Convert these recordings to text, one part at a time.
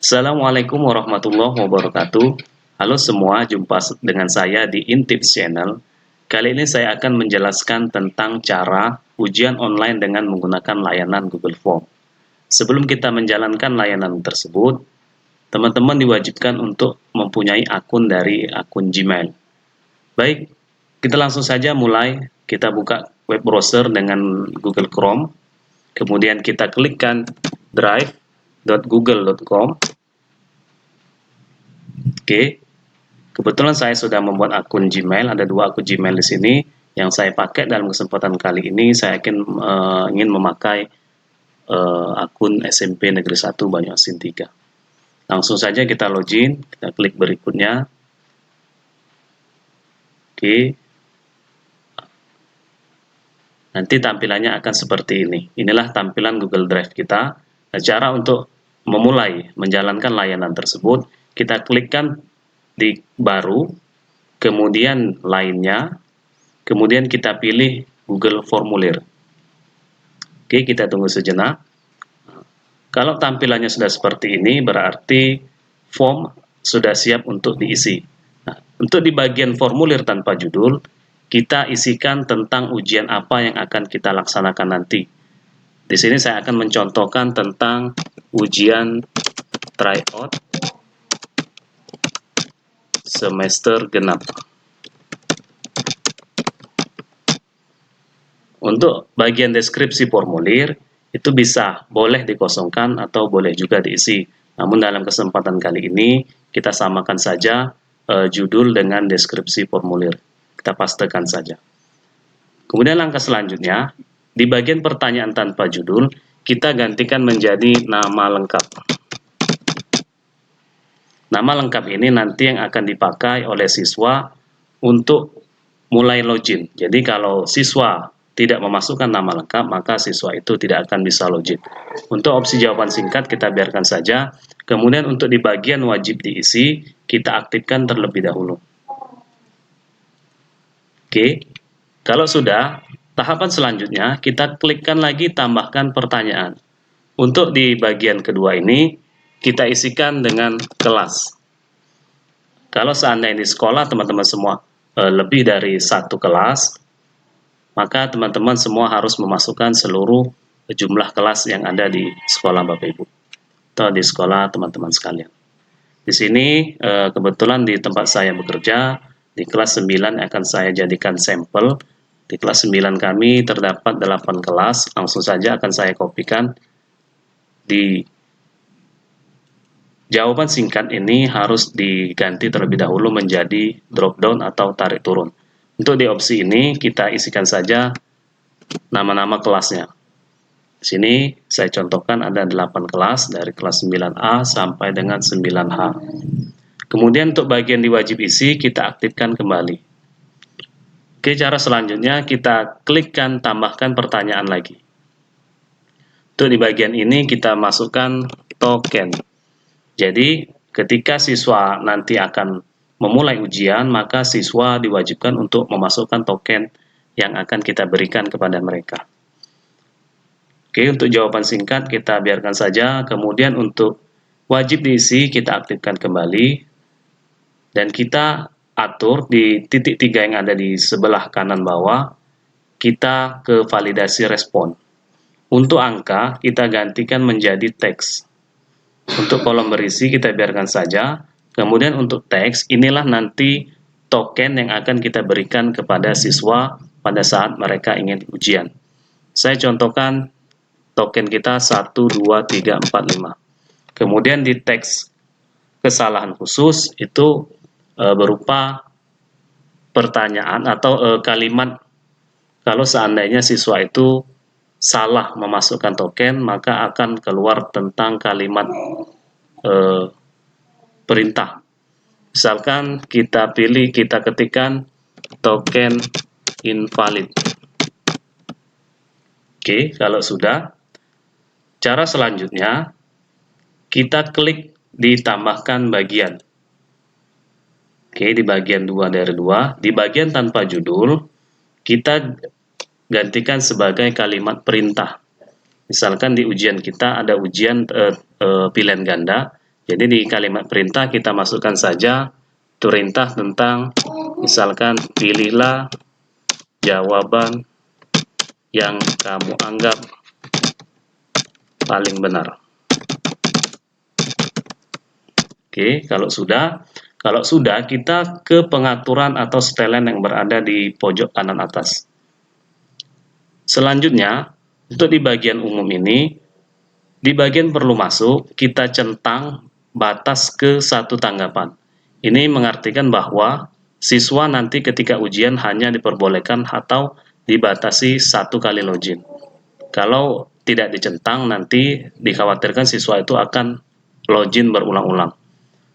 Assalamualaikum warahmatullahi wabarakatuh. Halo semua, jumpa dengan saya di Intips Channel. Kali ini saya akan menjelaskan tentang cara ujian online dengan menggunakan layanan Google Form. Sebelum kita menjalankan layanan tersebut, teman-teman diwajibkan untuk mempunyai akun dari akun Gmail. Baik, kita langsung saja mulai. Kita buka web browser dengan Google Chrome. Kemudian kita klikkan drive.google.com. Oke, kebetulan saya sudah membuat akun Gmail, ada dua akun Gmail di sini. Yang saya pakai dalam kesempatan kali ini, saya ingin memakai akun SMP Negeri 1 Banyuasin 3. Langsung saja kita login, kita klik berikutnya. Oke, nanti tampilannya akan seperti ini. Inilah tampilan Google Drive kita. Nah, cara untuk memulai menjalankan layanan tersebut, kita klikkan di baru, kemudian lainnya, kemudian kita pilih Google Formulir. Oke, kita tunggu sejenak. Kalau tampilannya sudah seperti ini, berarti form sudah siap untuk diisi. Nah, untuk di bagian formulir tanpa judul, kita isikan tentang ujian apa yang akan kita laksanakan nanti. Di sini saya akan mencontohkan tentang ujian tryout semester genap. Untuk bagian deskripsi formulir, itu boleh dikosongkan atau boleh juga diisi. Namun dalam kesempatan kali ini, kita samakan saja judul dengan deskripsi formulir. Kita pastekan saja. Kemudian langkah selanjutnya, di bagian pertanyaan tanpa judul, kita gantikan menjadi nama lengkap. Nama lengkap ini nanti yang akan dipakai oleh siswa untuk mulai login. Jadi kalau siswa tidak memasukkan nama lengkap, maka siswa itu tidak akan bisa login. Untuk opsi jawaban singkat kita biarkan saja. Kemudian untuk di bagian wajib diisi, kita aktifkan terlebih dahulu. Oke, kalau sudah, tahapan selanjutnya kita klikkan lagi tambahkan pertanyaan. Untuk di bagian kedua ini, kita isikan dengan kelas. Kalau seandainya di sekolah teman-teman semua lebih dari satu kelas, maka teman-teman semua harus memasukkan seluruh jumlah kelas yang ada di sekolah Bapak Ibu atau di sekolah teman-teman sekalian. Di sini kebetulan di tempat saya bekerja, di kelas 9 akan saya jadikan sampel. Di kelas 9 kami terdapat 8 kelas, langsung saja akan saya kopikan. Di jawaban singkat ini harus diganti terlebih dahulu menjadi drop down atau tarik turun. Untuk di opsi ini kita isikan saja nama-nama kelasnya. Di sini saya contohkan ada 8 kelas dari kelas 9A sampai dengan 9H. Kemudian untuk bagian diwajib isi kita aktifkan kembali. Oke, cara selanjutnya kita klikkan tambahkan pertanyaan lagi. Untuk di bagian ini kita masukkan token. Jadi ketika siswa nanti akan memulai ujian, maka siswa diwajibkan untuk memasukkan token yang akan kita berikan kepada mereka. Oke, untuk jawaban singkat kita biarkan saja. Kemudian untuk wajib diisi kita aktifkan kembali. Dan kita atur di titik 3 yang ada di sebelah kanan bawah, kita ke validasi respon. Untuk angka kita gantikan menjadi teks. Untuk kolom berisi kita biarkan saja. Kemudian untuk teks, inilah nanti token yang akan kita berikan kepada siswa pada saat mereka ingin ujian. Saya contohkan token kita 1, 2, 3, 4, 5. Kemudian di teks kesalahan khusus itu berupa pertanyaan atau kalimat kalau seandainya siswa itu salah memasukkan token, maka akan keluar tentang kalimat perintah. Misalkan kita ketikkan token invalid. Oke, kalau sudah, cara selanjutnya kita klik ditambahkan bagian. Oke, di bagian 2 dari 2, di bagian tanpa judul kita gantikan sebagai kalimat perintah. Misalkan di ujian kita ada ujian pilihan ganda, Jadi di kalimat perintah kita masukkan saja perintah tentang misalkan pilihlah jawaban yang kamu anggap paling benar. Oke, kalau sudah kita ke pengaturan atau setelan yang berada di pojok kanan atas. Selanjutnya, untuk di bagian umum ini, di bagian perlu masuk, kita centang batas ke satu tanggapan. Ini mengartikan bahwa siswa nanti ketika ujian hanya diperbolehkan atau dibatasi satu kali login. Kalau tidak dicentang, nanti dikhawatirkan siswa itu akan login berulang-ulang.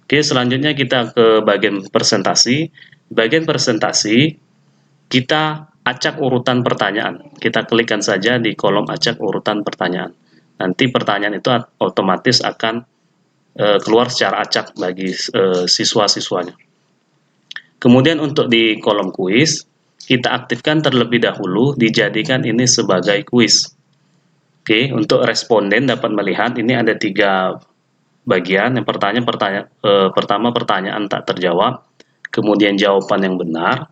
Oke, selanjutnya kita ke bagian presentasi. Bagian presentasi, kita acak urutan pertanyaan. Kita klikkan saja di kolom acak urutan pertanyaan. Nanti pertanyaan itu otomatis akan keluar secara acak bagi siswa-siswanya. Kemudian untuk di kolom kuis, kita aktifkan terlebih dahulu, dijadikan ini sebagai kuis. Oke, untuk responden dapat melihat ini ada 3 bagian. Yang pertama pertanyaan tak terjawab, kemudian jawaban yang benar,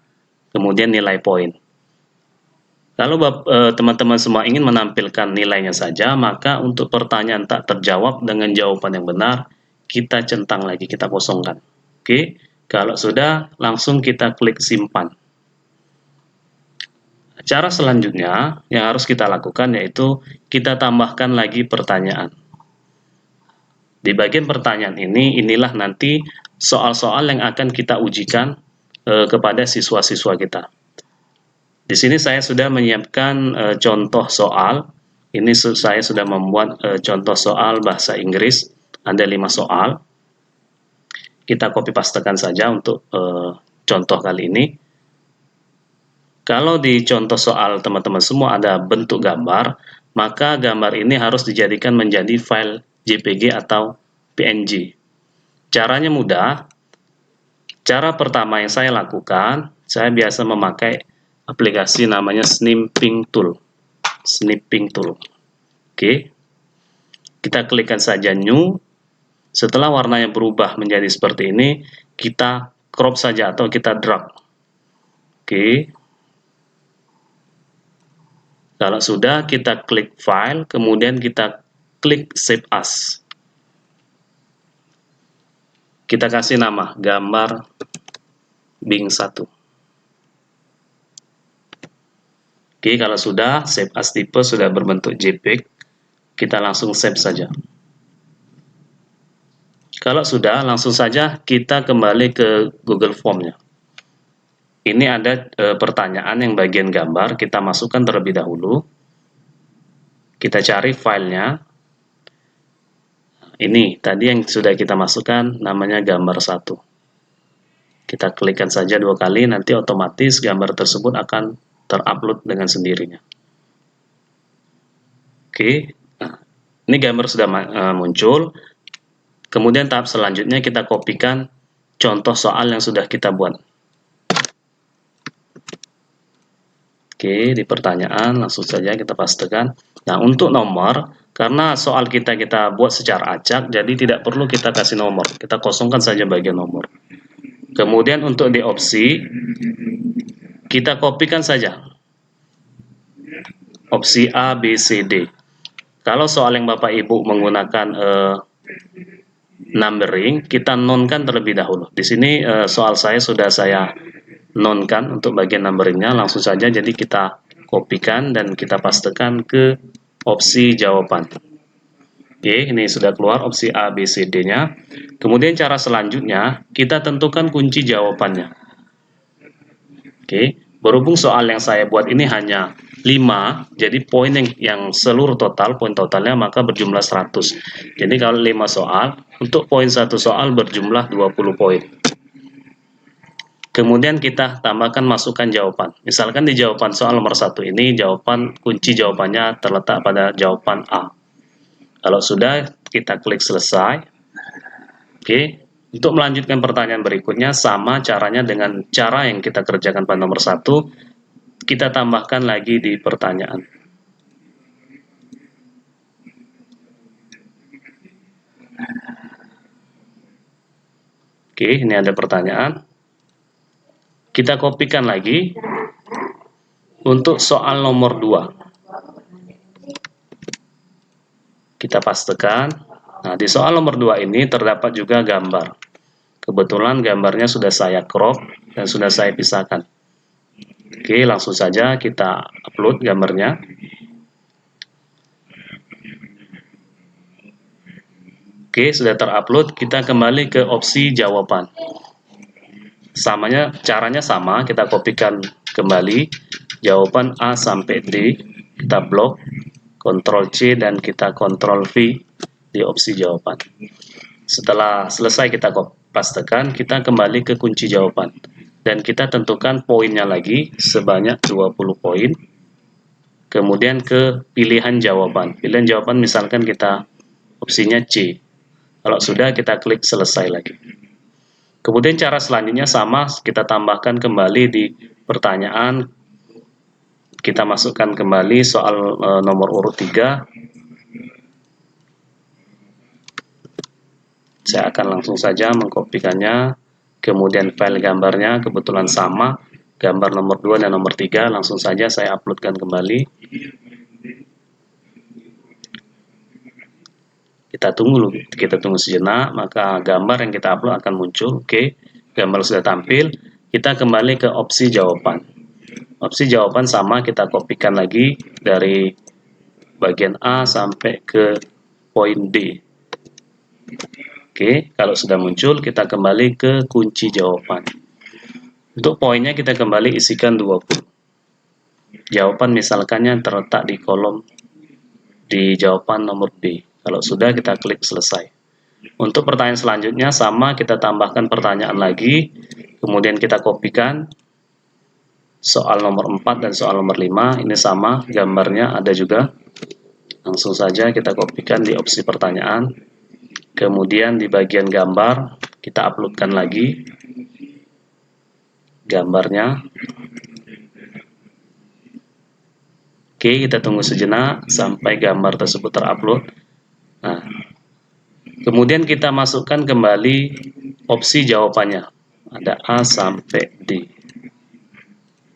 kemudian nilai poin. Kalau teman-teman semua ingin menampilkan nilainya saja, maka untuk pertanyaan tak terjawab dengan jawaban yang benar, kita centang lagi, kita kosongkan. Oke, kalau sudah, langsung kita klik simpan. Cara selanjutnya yang harus kita lakukan yaitu kita tambahkan lagi pertanyaan. Di bagian pertanyaan ini, inilah nanti soal-soal yang akan kita ujikan kepada siswa-siswa kita. Di sini saya sudah menyiapkan contoh soal. Ini saya sudah membuat contoh soal bahasa Inggris. Ada 5 soal. Kita copy pastekan saja untuk contoh kali ini. Kalau di contoh soal teman-teman semua ada bentuk gambar, maka gambar ini harus dijadikan menjadi file JPG atau PNG. Caranya mudah. Cara pertama yang saya lakukan, saya biasa memakai aplikasi namanya Snipping Tool. Snipping Tool. Oke. Kita klikkan saja New. Setelah warnanya berubah menjadi seperti ini, kita crop saja atau kita drag. Oke. Kalau sudah, kita klik File, kemudian kita klik Save As. Kita kasih nama gambar Bing 1. Oke, kalau sudah save as tipe sudah berbentuk JPEG, kita langsung save saja. Kalau sudah, langsung saja kita kembali ke Google Form-nya. Ini ada pertanyaan yang bagian gambar, kita masukkan terlebih dahulu. Kita cari filenya. Ini tadi yang sudah kita masukkan namanya gambar 1. Kita klikkan saja 2 kali, nanti otomatis gambar tersebut akan terupload dengan sendirinya. Oke, nah, ini gambar sudah muncul. Kemudian tahap selanjutnya kita kopikan contoh soal yang sudah kita buat. Oke, di pertanyaan langsung saja kita pastekan. Nah, untuk nomor, karena soal kita buat secara acak, jadi tidak perlu kita kasih nomor. Kita kosongkan saja bagian nomor. Kemudian untuk di opsi, kita kopikan saja. Opsi A, B, C, D. Kalau soal yang Bapak Ibu menggunakan numbering, kita nonkan terlebih dahulu. Di sini soal saya sudah saya nonkan untuk bagian numberingnya, langsung saja jadi kita kopikan dan kita pastekan ke opsi jawaban. Oke, ini sudah keluar opsi A, B, C, D-nya. Kemudian cara selanjutnya, kita tentukan kunci jawabannya. Oke, berhubung soal yang saya buat ini hanya 5, jadi poin yang seluruh total, poin totalnya maka berjumlah 100. Jadi kalau 5 soal, untuk poin 1 soal berjumlah 20 poin. Kemudian kita tambahkan masukkan jawaban. Misalkan di jawaban soal nomor 1 ini, kunci jawabannya terletak pada jawaban A. Kalau sudah, kita klik selesai. Oke, untuk melanjutkan pertanyaan berikutnya, sama caranya dengan cara yang kita kerjakan pada nomor 1, kita tambahkan lagi di pertanyaan. Oke, ini ada pertanyaan. Kita kopikan lagi untuk soal nomor 2. Kita pastekan. Nah, di soal nomor 2 ini terdapat juga gambar. Kebetulan gambarnya sudah saya crop dan sudah saya pisahkan. Oke, langsung saja kita upload gambarnya. Oke, sudah terupload. Kita kembali ke opsi jawaban. Caranya sama, kita kopikan kembali jawaban A sampai D, kita blok, Ctrl C dan kita Ctrl V di opsi jawaban. Setelah selesai kita pastekan, kita kembali ke kunci jawaban dan kita tentukan poinnya lagi sebanyak 20 poin. Kemudian ke pilihan jawaban. Pilihan jawaban misalkan kita opsinya C. Kalau sudah, kita klik selesai lagi. Kemudian cara selanjutnya sama, kita tambahkan kembali di pertanyaan. Kita masukkan kembali soal nomor urut 3. Saya akan langsung saja mengkopikannya. Kemudian file gambarnya kebetulan sama, gambar nomor 2 dan nomor 3, langsung saja saya uploadkan kembali. Kita tunggu sejenak, maka gambar yang kita upload akan muncul. Oke, gambar sudah tampil. Kita kembali ke opsi jawaban. Opsi jawaban sama, kita kopikan lagi dari bagian A sampai ke poin B. Oke, kalau sudah muncul, kita kembali ke kunci jawaban. Untuk poinnya kita kembali isikan 20. Jawaban misalkannya terletak di kolom di jawaban nomor B. Kalau sudah, kita klik selesai. Untuk pertanyaan selanjutnya sama, kita tambahkan pertanyaan lagi, kemudian kita kopikan soal nomor 4 dan soal nomor 5. Ini sama, gambarnya ada juga. Langsung saja kita kopikan di opsi pertanyaan. Kemudian di bagian gambar, kita uploadkan lagi gambarnya. Oke, kita tunggu sejenak sampai gambar tersebut terupload. Nah, kemudian kita masukkan kembali opsi jawabannya. Ada A sampai D.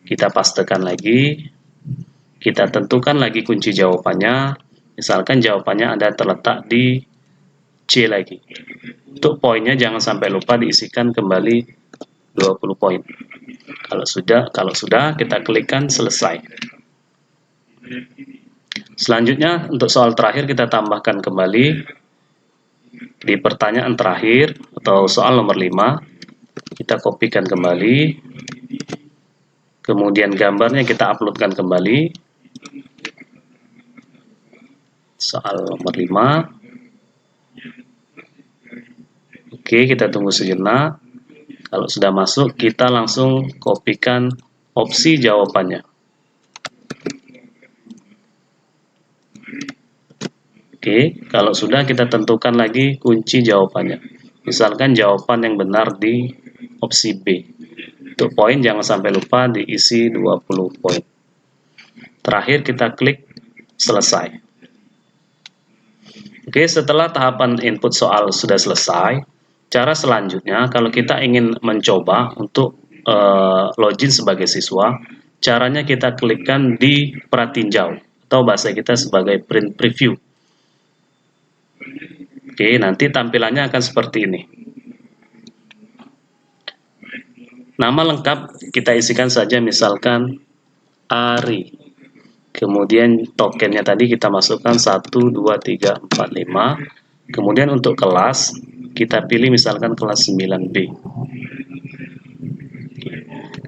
Kita pastekan lagi. Kita tentukan lagi kunci jawabannya. Misalkan jawabannya ada terletak di C lagi. Untuk poinnya jangan sampai lupa diisikan kembali 20 poin. Kalau sudah kita klikkan selesai. Selanjutnya untuk soal terakhir kita tambahkan kembali di pertanyaan terakhir atau soal nomor 5. Kita kopikan kembali. Kemudian gambarnya kita uploadkan kembali. Soal nomor 5. Oke, kita tunggu sejenak. Kalau sudah masuk, kita langsung kopikan opsi jawabannya. Oke, kalau sudah kita tentukan lagi kunci jawabannya. Misalkan jawaban yang benar di opsi B. Untuk poin jangan sampai lupa diisi 20 poin. Terakhir kita klik selesai. Oke, setelah tahapan input soal sudah selesai, cara selanjutnya kalau kita ingin mencoba untuk login sebagai siswa, caranya kita klikkan di pratinjau atau bahasa kita sebagai print preview. Oke, nanti tampilannya akan seperti ini. Nama lengkap kita isikan saja misalkan Ari. Kemudian tokennya tadi kita masukkan 1, 2, 3, 4, 5. Kemudian untuk kelas kita pilih misalkan kelas 9B.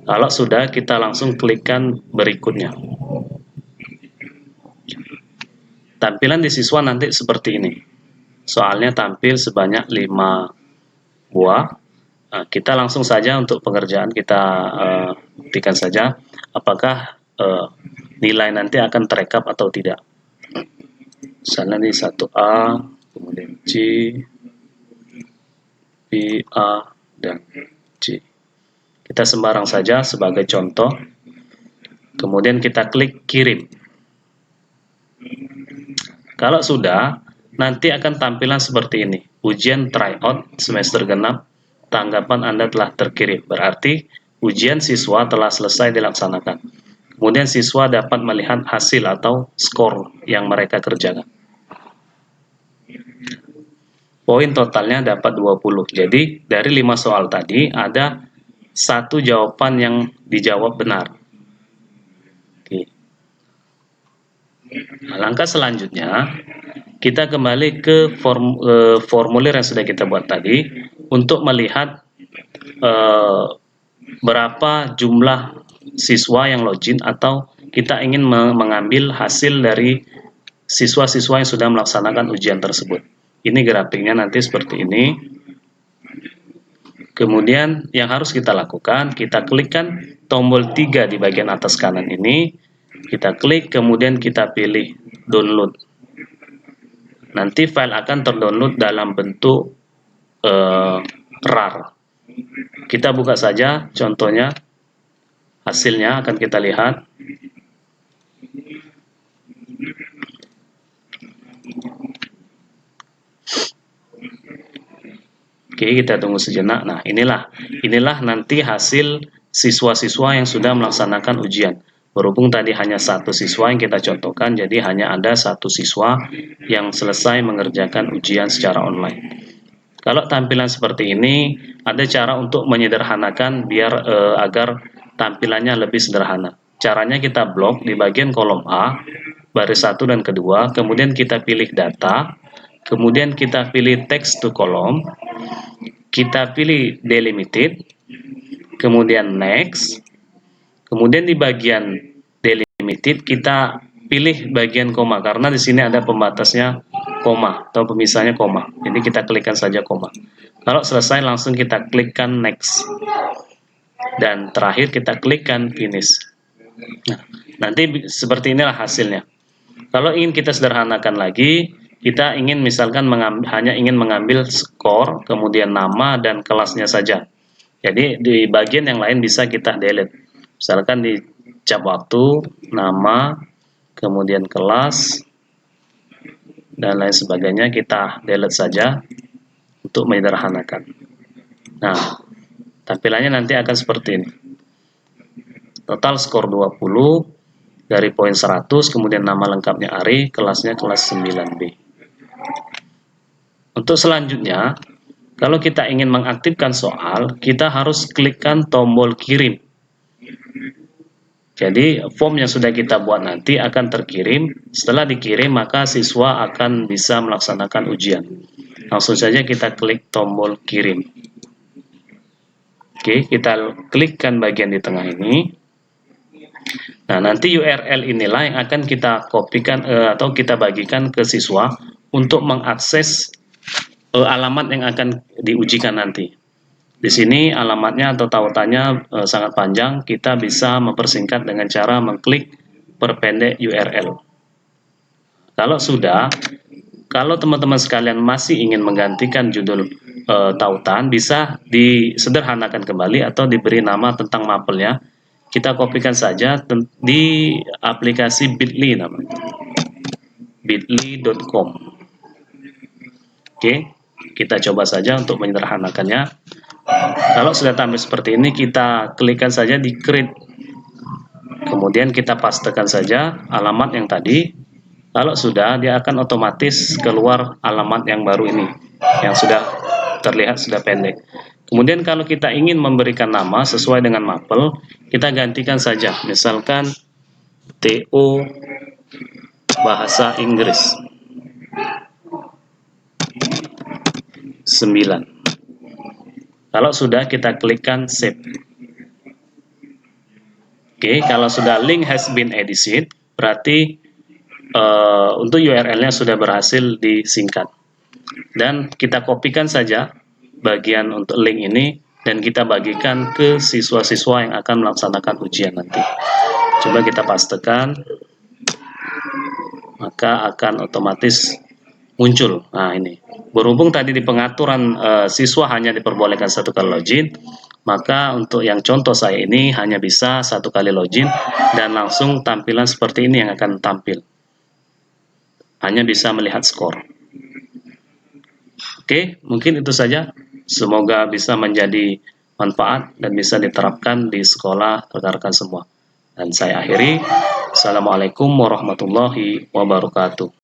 Kalau sudah, kita langsung klikkan berikutnya. Tampilan di siswa nanti seperti ini. Soalnya tampil sebanyak 5 buah. Nah, kita langsung saja untuk pengerjaan kita buktikan saja apakah nilai nanti akan terekap atau tidak. Misalnya di 1A, kemudian C, B, A, dan C. Kita sembarang saja sebagai contoh. Kemudian kita klik kirim. Kalau sudah, nanti akan tampilan seperti ini. Ujian tryout semester genap tanggapan Anda telah terkirim. Berarti ujian siswa telah selesai dilaksanakan. Kemudian siswa dapat melihat hasil atau skor yang mereka kerjakan. Poin totalnya dapat 20. Jadi dari 5 soal tadi ada satu jawaban yang dijawab benar. Oke. Nah, langkah selanjutnya kita kembali ke formulir yang sudah kita buat tadi untuk melihat berapa jumlah siswa yang login atau kita ingin mengambil hasil dari siswa-siswa yang sudah melaksanakan ujian tersebut. Ini grafiknya nanti seperti ini. Kemudian yang harus kita lakukan, kita klikkan tombol 3 di bagian atas kanan ini. Kita klik, kemudian kita pilih download. Nanti file akan terdownload dalam bentuk RAR. Kita buka saja contohnya, hasilnya akan kita lihat. Oke, kita tunggu sejenak. Nah, inilah nanti hasil siswa-siswa yang sudah melaksanakan ujian. Berhubung tadi hanya satu siswa yang kita contohkan, jadi hanya ada satu siswa yang selesai mengerjakan ujian secara online. Kalau tampilan seperti ini, ada cara untuk menyederhanakan biar agar tampilannya lebih sederhana. Caranya kita blok di bagian kolom A, baris 1 dan kedua, kemudian kita pilih data, kemudian kita pilih text to column, kita pilih delimited, kemudian next, kemudian di bagian delimited kita pilih bagian koma karena di sini ada pembatasnya koma atau pemisahnya koma. Jadi kita klikkan saja koma. Kalau selesai langsung kita klikkan next. Dan terakhir kita klikkan finish. Nah, nanti seperti inilah hasilnya. Kalau ingin kita sederhanakan lagi, kita ingin misalkan hanya ingin mengambil skor, kemudian nama dan kelasnya saja. Jadi di bagian yang lain bisa kita delete. Misalkan di cap waktu, nama, kemudian kelas, dan lain sebagainya kita delete saja untuk menyederhanakan. Nah, tampilannya nanti akan seperti ini. Total skor 20, dari poin 100, kemudian nama lengkapnya Ari, kelasnya kelas 9B. Untuk selanjutnya, kalau kita ingin mengaktifkan soal, kita harus klikkan tombol kirim. Jadi form yang sudah kita buat nanti akan terkirim. Setelah dikirim maka siswa akan bisa melaksanakan ujian. Langsung saja kita klik tombol kirim. Oke, kita klikkan bagian di tengah ini. Nah, nanti URL inilah yang akan kita kopikan atau kita bagikan ke siswa untuk mengakses alamat yang akan diujikan nanti. Di sini alamatnya atau tautannya sangat panjang, kita bisa mempersingkat dengan cara mengklik perpendek URL. Kalau teman-teman sekalian masih ingin menggantikan judul tautan, bisa disederhanakan kembali atau diberi nama tentang mapelnya. Kita kopikan saja di aplikasi Bitly namanya, bitly.com. Oke, kita coba saja untuk menyederhanakannya. Kalau sudah tampil seperti ini, kita klikkan saja di create. Kemudian kita pastekan saja alamat yang tadi. Kalau sudah, dia akan otomatis keluar alamat yang baru ini, yang sudah terlihat sudah pendek. Kemudian kalau kita ingin memberikan nama sesuai dengan mapel, kita gantikan saja. Misalkan TO Bahasa Inggris 9. Kalau sudah, kita klikkan save. Oke, kalau sudah link has been edited, berarti untuk URL-nya sudah berhasil disingkat. Dan kita kopikan saja bagian untuk link ini dan kita bagikan ke siswa-siswa yang akan melaksanakan ujian nanti. Coba kita pastekan, maka akan otomatis muncul. Nah, ini. Berhubung tadi di pengaturan siswa hanya diperbolehkan satu kali login, maka untuk yang contoh saya ini hanya bisa satu kali login dan langsung tampilan seperti ini yang akan tampil. Hanya bisa melihat skor. Oke, mungkin itu saja. Semoga bisa menjadi manfaat dan bisa diterapkan di sekolah rekan-rekan semua. Dan saya akhiri, Assalamualaikum warahmatullahi wabarakatuh.